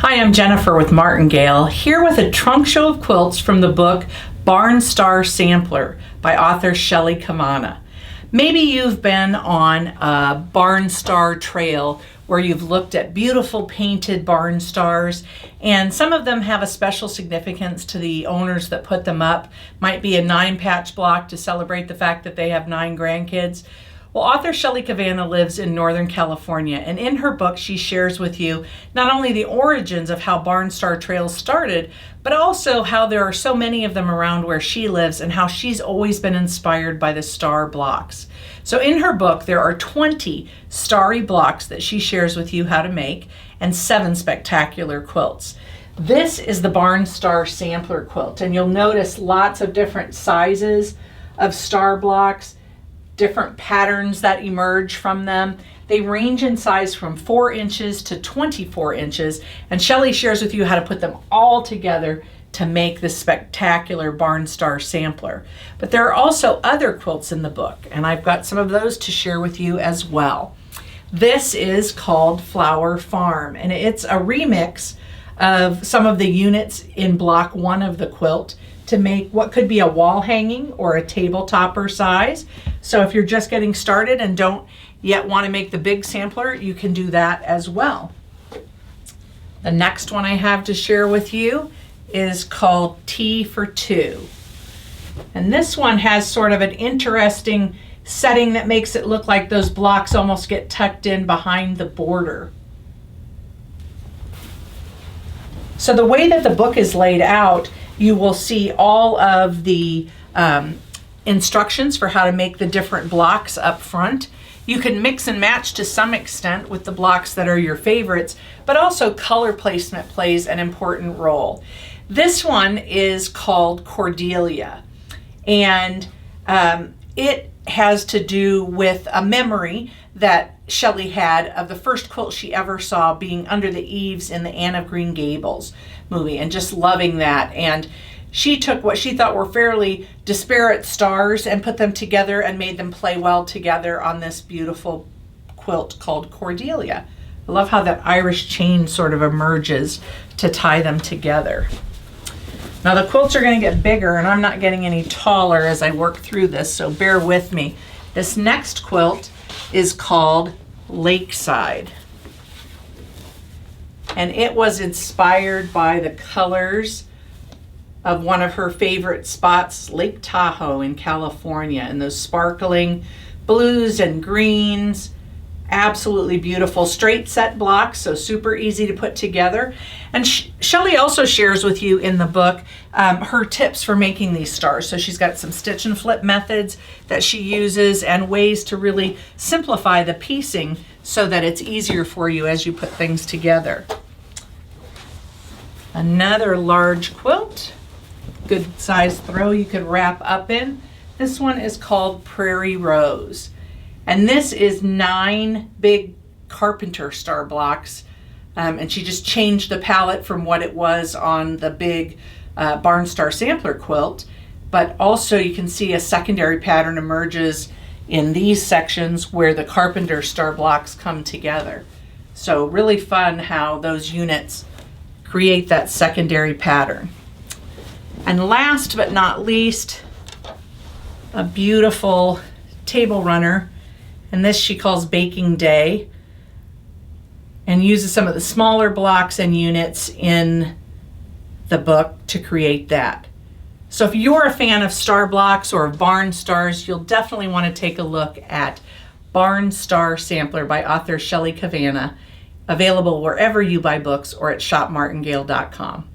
Hi, I'm Jennifer with Martingale, here with a trunk show of quilts from the book Moroccan Star Sampler by author Shelley Cavanna. Maybe you've been on a Moroccan Star trail where you've looked at beautiful painted barn stars, and some of them have a special significance to the owners that put them up. Might be a 9-patch block to celebrate the fact that they have 9 grandkids. Well, author Shelley Cavanna lives in Northern California, and in her book she shares with you not only the origins of how Moroccan Star trails started, but also how there are so many of them around where she lives and how she's always been inspired by the star blocks. So in her book there are 20 starry blocks that she shares with you how to make, and 7 spectacular quilts. This is the Moroccan Star sampler quilt, and you'll notice lots of different sizes of star blocks, different patterns that emerge from them. They range in size from 4 inches to 24 inches, and Shelley shares with you how to put them all together to make this spectacular Moroccan Star sampler. But there are also other quilts in the book, and I've got some of those to share with you as well. This is called Flower Farm, and it's a remix of some of the units in block 1 of the quilt to make what could be a wall hanging or a table topper size. So if you're just getting started and don't yet want to make the big sampler, you can do that as well. The next one I have to share with you is called Tea for Two. And this one has sort of an interesting setting that makes it look like those blocks almost get tucked in behind the border. So the way that the book is laid out, you will see all of the instructions for how to make the different blocks up front. You can mix and match to some extent with the blocks that are your favorites, but also color placement plays an important role. This one is called Cordelia, and it has to do with a memory that Shelley had of the first quilt she ever saw being under the eaves in the Anne of Green Gables movie, and just loving that. And she took what she thought were fairly disparate stars and put them together and made them play well together on this beautiful quilt called Cordelia. I love how that Irish chain sort of emerges to tie them together. Now the quilts are going to get bigger, and I'm not getting any taller as I work through this, so bear with me. This next quilt is called Lakeside, and it was inspired by the colors of one of her favorite spots, Lake Tahoe in California, and those sparkling blues and greens. Absolutely beautiful straight set blocks, so super easy to put together. And Shelley also shares with you in the book her tips for making these stars. So she's got some stitch and flip methods that she uses and ways to really simplify the piecing so that it's easier for you as you put things together. Another large quilt, good size throw you could wrap up in. This one is called Prairie Rose. And this is 9 big Carpenter Star blocks, and she just changed the palette from what it was on the big Moroccan Star sampler quilt. But also you can see a secondary pattern emerges in these sections where the Carpenter Star blocks come together. So really fun how those units create that secondary pattern. And last but not least, a beautiful table runner. And this she calls Baking Day, and uses some of the smaller blocks and units in the book to create that. So if you're a fan of star blocks or of Moroccan stars, you'll definitely want to take a look at Moroccan Star Sampler by author Shelley Cavanna, available wherever you buy books or at shopmartingale.com.